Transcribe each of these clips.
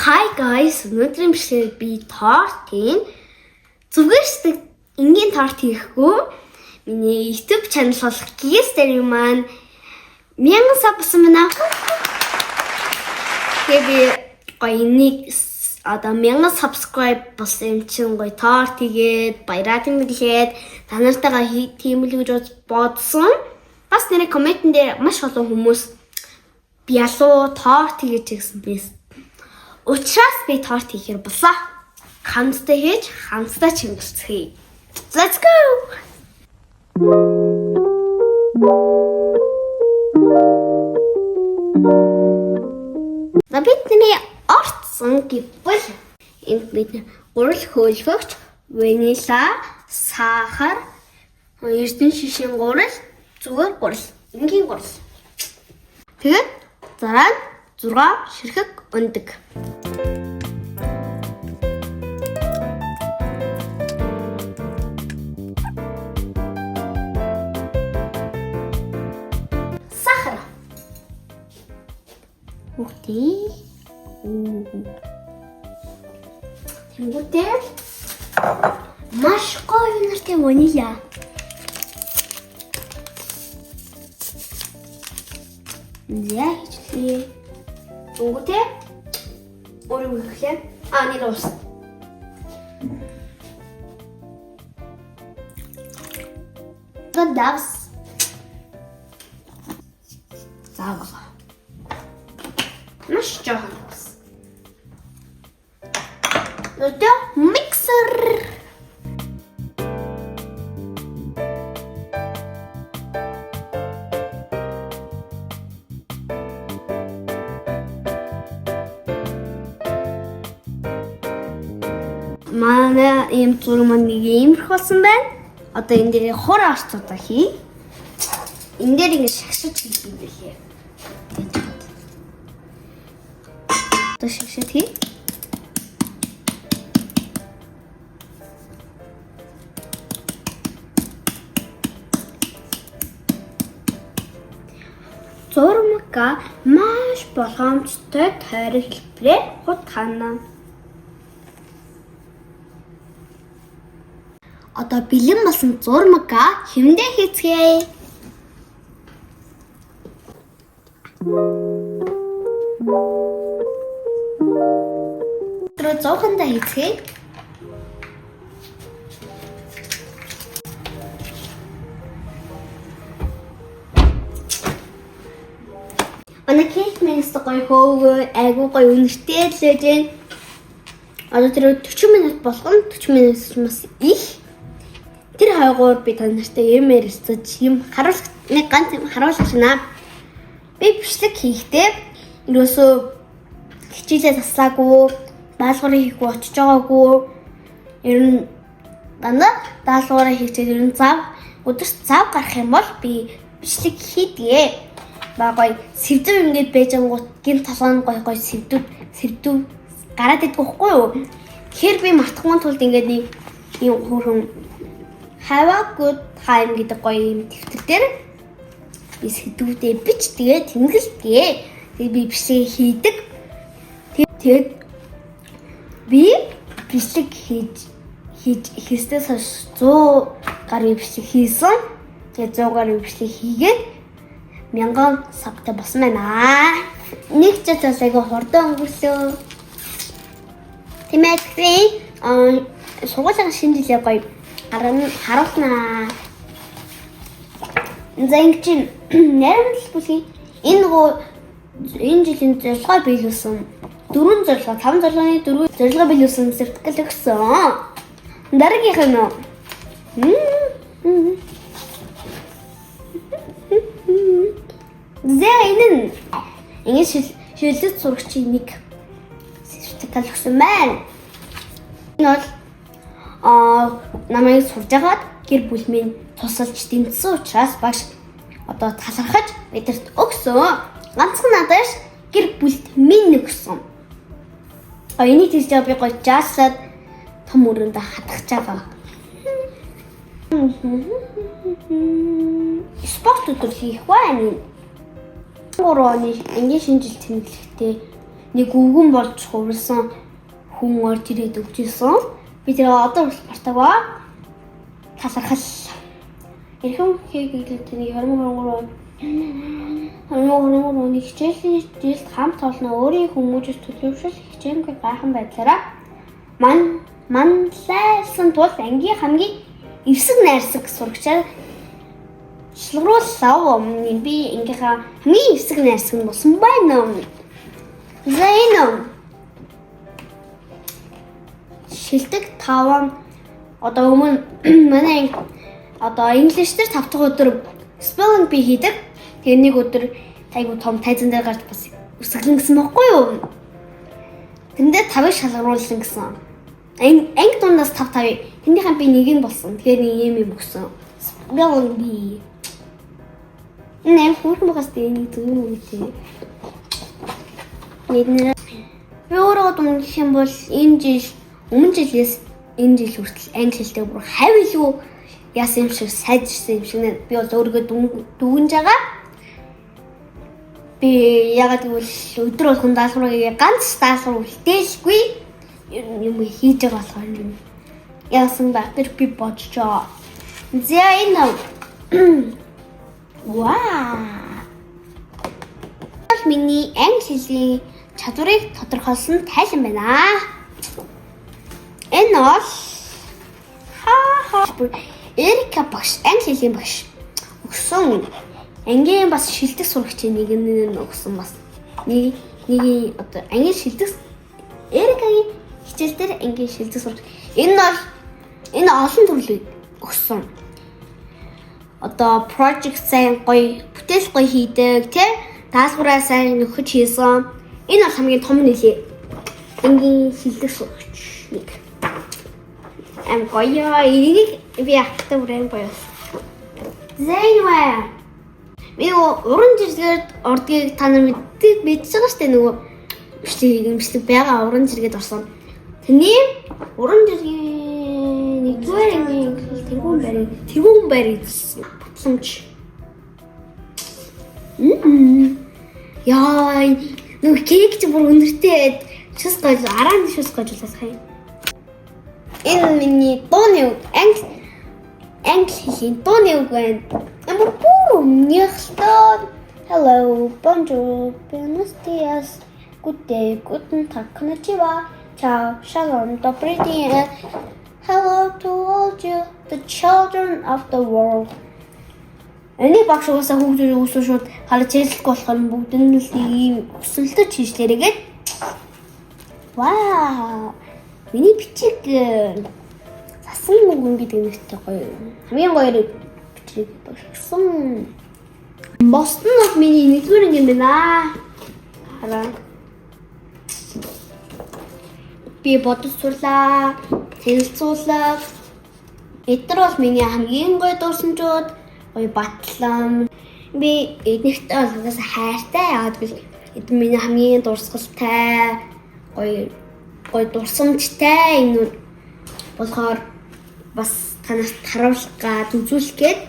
Hi guys, өнөөдрийн бичлэгээр би тортын зүгээр шиг энгийн торт хийхгүй миний YouTube channel болох Gigaster маань 1000 sub болсон байна. Тэгээд энийг одоо 1000 subscribe болсон юм чинь гоё торт хийгээд баяраад имэрлээд та нартайгаа хиймэл гэж бодсон. Бас нэрээ комментэн дээр маш олон хүмүүс би ялуу торт хийж гэсэн биз. Учраас би торт хийхэр болоо. Хамтдаа хийж, хамтдаа чимгэлцгээе. Let's go. Бидний орцсон гэвэл энд бид гурал хөөлгөгч, ванила, сахар, эрдэнэ шишин гурал, зүгээр гурал, энгийн гурал. Тэгээд дараа нь 6 ширхэг өндөг. Сахар. Үхтэй. Тэнгүүтээ маш гоё нэртэй ванила. Яа Тэнгүүтээ өөрөөр хэлбэл нэг ус. Гадавс. Заваа. Маш жоохон ус. Өдөө миксер. Манай ийм зураг маань нэг иймэрхүү болсон байна. Одоо энэ дээр хур орцуудаа хий. Энэ дээр ингэ шагшиж хийх юм билээ. Одоо шагшиж хий. Зурмага маш болгоомжтой тойрог хэлбэрээр хутгана. Одоо бэлэн болсон зурмага хэмдээ хийцгээе. Тэр зоохондоо хийцгээе. Манай кейк минст гоё хөөгөө айгуу гоё үнэртэй л байж байна. Одоо тэр 40 минут болгоно. 40 минут маш их. Тэр хойгоор би та нартай юм ярилцаж юм нэг ганц юм харуулж байна. Би бичлэг хийхдээ ерөөсөө хичээлээ таслаагүй, даалгаврыг хийхгүй очиж байгаагүй. Ер нь дандаа даалгавраа хийхдээ ер нь өдөрт зав гарах юм бол би бичлэг хийдгээ. Багой сэвдэв ингэж байжангууд гин толгойн гой сэвдэв гараад идэх байхгүй юу? Тэгэхээр би мартахгүй тулд ингэж нэг юм хөрхөн Have a good time гэдэг гоё юм дэвтэр дээр би сэдвүүдээ бичдгээ, тэмдэглэдгээ. Тэгээд би бичлэг хийдэг. Тэгээд би бичлэг хийснээс хойш 100 гаруй бичлэг хийсэн. Тэгээд 100 гаруй бичлэг хийгээд 1000 сабтай болсон байна. Нэг ч цаасайг хурдан өнгөрсөн. Тэмэглэн сургуулийн шинэ жилийн гоё харуулнаа. За ингэж найрамдал бүлгийн энэ жилийн зорилгоо биелүүлсэн 4 зорилгоо 5 зорилгооны 4 зорилгоо биелүүлсэн сертификат өгсөн. Дараагийнх нь энэ ингэж шилжилт сурагчийн нэг сертификат өгсөн байна. Энэ бол намайг сурж агаад гэр бүл минь тусалж дэмжсэн учраас багш одоо талархаж бидэрт өгсөн. Ганцхан надаас гэр бүлд минь өгсөн. Энийг тийж би гоё жааслаад том өрөөндө хатгах байгаа. Спорт өдөр хийх байна. 3 оны ангийн шинжил тэмдэглэхдээ нэг өвгөн болж хувирсан хүн орж ирээд өгчээсэн. Би тэр одоо мартаг ба талархал. Эрхэм хийгээд нэг 23 оны хичээлийн жилд хамт олно өөрийн хүмүүжис төлөвшөл хичээнгүй гайхан байдлаараа манлайлсан тул ангийн хамгийн эвсэг найрсаг сурагчаар шалгарууллаа. Би ангийнхаа хамгийн эвсэг найрсаг нь болсон байна. Зэйно шилдэг 5 одоо өмнө манай одоо инглишээр 5 дахь өдөр spelling bee хийдэг. Тэгээ нэг өдөр айгу том тайзан дээр гарч бас үсгэлэн гэсэн байхгүй юу? Тэндээ 5-ыг шалгаруулсан гэсэн. Анги дундаас 5. Тэндийнхэн би нэг нь болсон. Тэгэхээр нэг юм өгсөн. Spelling bee. Энэ хүүхэн багаас нэг зүйл юм тий. Нэгнэр би өөрөө гэх юм бол энэ жил өмнө жилээс энэ жил хүртэл англи хэлтэй бүр хавь илүү яасан юм шиг сайжирсан юм шиг нэ би бол өөрийгөө дүгнж байгаа. Би ягаад гэвэл өдөр болгон даалгаврыг ганц даалгавар үлдээхгүй юм хийж байгаа болохоор юм. Яасан ба тэр би бодчоо. За энэ вау. Миний англи хэлний чадварыг тодорхойлсон тайлан байна. Энэ бол Эрика багш англи хэлний багш өгсөн ангийн бас шилдэг сурагчийн нэг нь өгсөн бас нэг одоо англи шилдэг Эрикагийн хичээл дээр ангийн шилдэг сурагч энэ олон төрлийг өгсөн. Одоо project сайн гоё бүтээл гоё хийдэг тий даалгавраа сайн нөхөж хийсэн. Энэ бол хамгийн том нэлээ ангийн шилдэг сурагч нэг гоё энийг би ахтай бүрэн гоё. Зэйнвэ би уран зэрэгэд ордгийг та нар мэдж байгаа шүү дээ нөгөө бичлэг байгаа уран зэрэгэд орсон. Тэний уран зэрэгийн нэгдүгээр тэргүүн барь батламж. Яа нөгөө кейк ч бүр өнөртэй шус гож арааны шус гожлаас хай. Энэ миний дууны үг англи хэлний дууны үг байна. Амар бүр өмнөхлөө hello, bonjour, buenos dias, good day, guten tag, konnichiwa, ciao, shalom, добрый день. Hello to all you, the children of the world. Энийг багш уусаа хүүхдүүд өсөө шууд харж хэлэхгүй болохоор бүгд нь л ийм өсөлтөж хийшлээрээгээд вау. Миний бичиг засан мөнгөн гэдэг нэртэй гоё. Хамгийн гоё бичиг болсон. Бостон бол миний нэгдүгээр юм байна. Хараа. Би бодсуулаа, танилцуулаа. Эдгээр бол миний хамгийн гоё дурсамжууд, гоё батлан. Би эднэртэй болгоос хайртай яагаад гэвэл эд миний хамгийн дурсгалтай, гоё дурсамжтай энэ болохоор бас танаас харуулах гад үзүүлэх гээд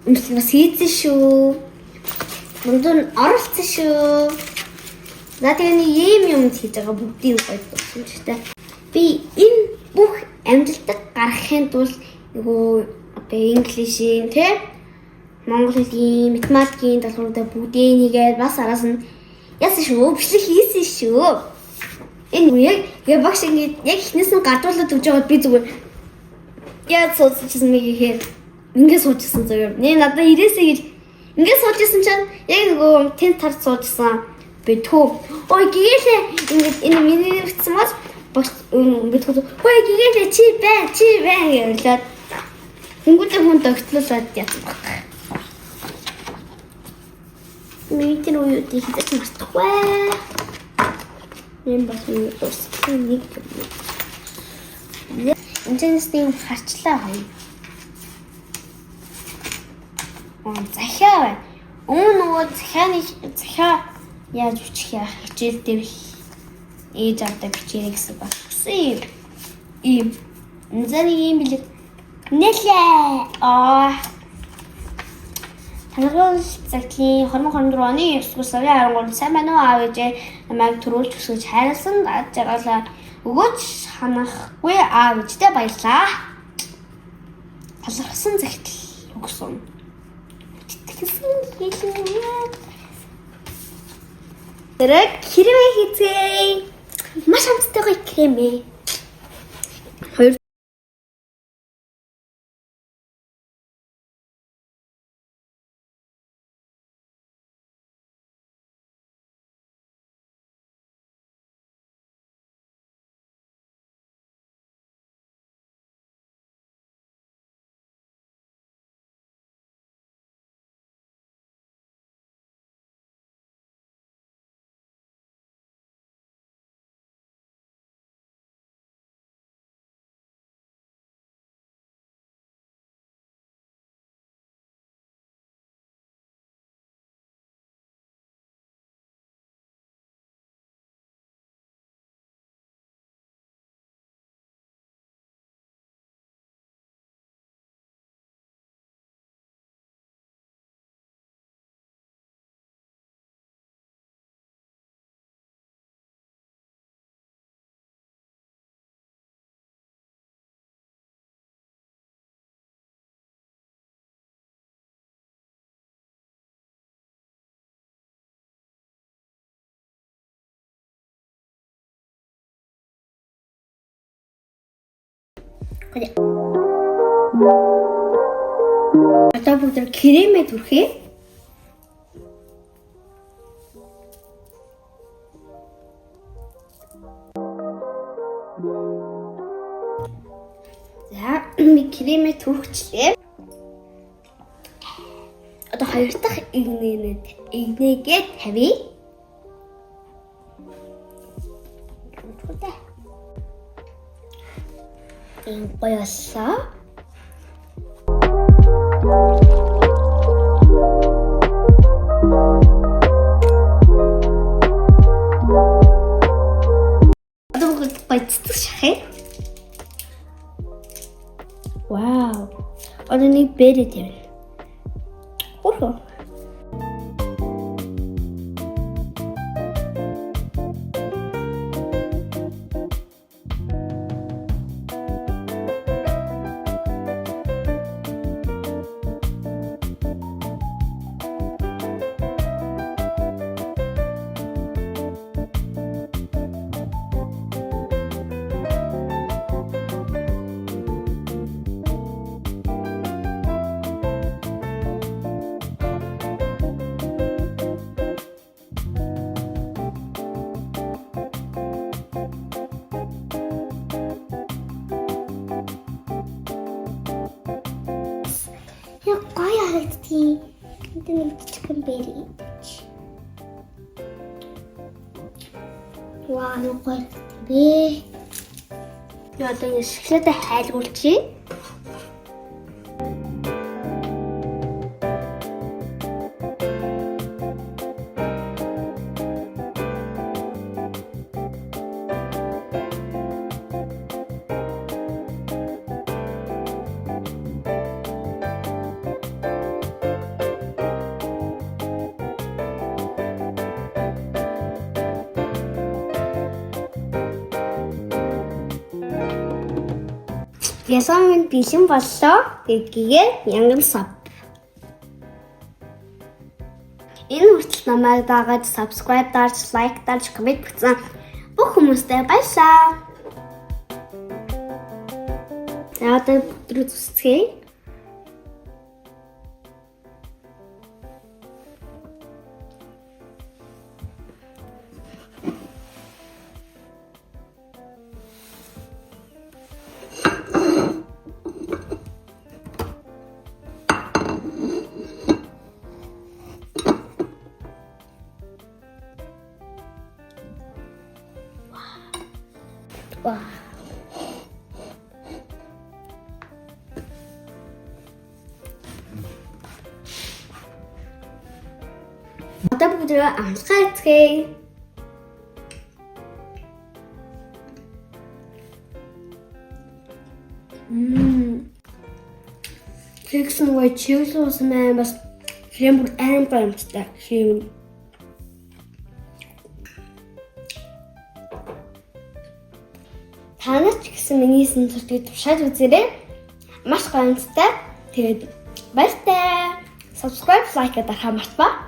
өмсөл бас хийсэн шүү. Мөн оролцсон шүү. Надад энэ юм хийж байгаа бүгдийг гоё дурсамжтай. Би энэ бүх амжилтад гаргахын тулд нөгөө одоо инглишийн тий монгол хэлний математикийн даалгавруудаа бүгдийг нэгээд бас араас нь яасан шүү бичлэг хийсэн шүү. Энэ яг багш ингэ яг ихнээс нь гадуулаад өгч байгаад би зүгээр яа суучихсан мэй гэхээр ингэ суучсан зүгээр. Нэ надад ирээсэй гэж ингэ суучсан чинь яг нөгөө тент тард суучсан. Би төө ой гээшээ ингэ энэ миний утсан мас багш би төө ой гээшээ чи бай гэрлээд хөнгөтэй хүн тогтлуулаад яасан баг. Миний юу тийхээс мартахгүй. Эм бас юу туссан нэг юм. Инженерийн харчлаа хай. Захиа бай. Нөгөө захиа яаж бичих яах хичээлдээ ээж авдаг бичээрэй гэсэн баг. Ийм энзэний юм билээ. Нэлээ. Санаргын цагтлын 2024 оны 9 сарын 13-нд сайн байна уу аав ээжээ намайг төрүүлж өсгөж хайрласан даад жаргалаа өгөөж санахгүй аав ээжтэй баярлаа. Талархсан цагтл өгсөн. Тэрэг кремээ хийцгээе. Маш амттай гоё кремээ. Хоёр одоо бүгд кремээ түрхээ. За би кремээ түрхчлээ. Одоо хоёр дахь игнэгээ тавья. Баярлалаа. Одоо бүгд баяцдаг шахаа. Вау. Одоо нэг бэрэ тавина. Хөрхөө. Яа гоё харагдтий. Энд нэг чихэн бэрий. Ваа, юу гоё бэ? Яа, одоо шоколадтай хайлгуулчих. Ясан минь бэлэн боллоо. Гэгээ янган сав. Энэ хүртэл намайг дагаад subscribe дарж, like дарж, comment бичсэн бүх хүмүүстээ баярлалаа. За одоо бүдрүү зүсцгээе. Wow. Одоо бүгд амлахаа эцгээе. Тэгсэн гоё чиглүүлсэн байна бас Крем бүр аим гомдтой. Крем. Та нар ч гэсэн миний сэнцүүдийг тушааж үзээрэй. Маш гомдтой. Тэгээд баяртай. Subscribe, like дарахаа мартаа.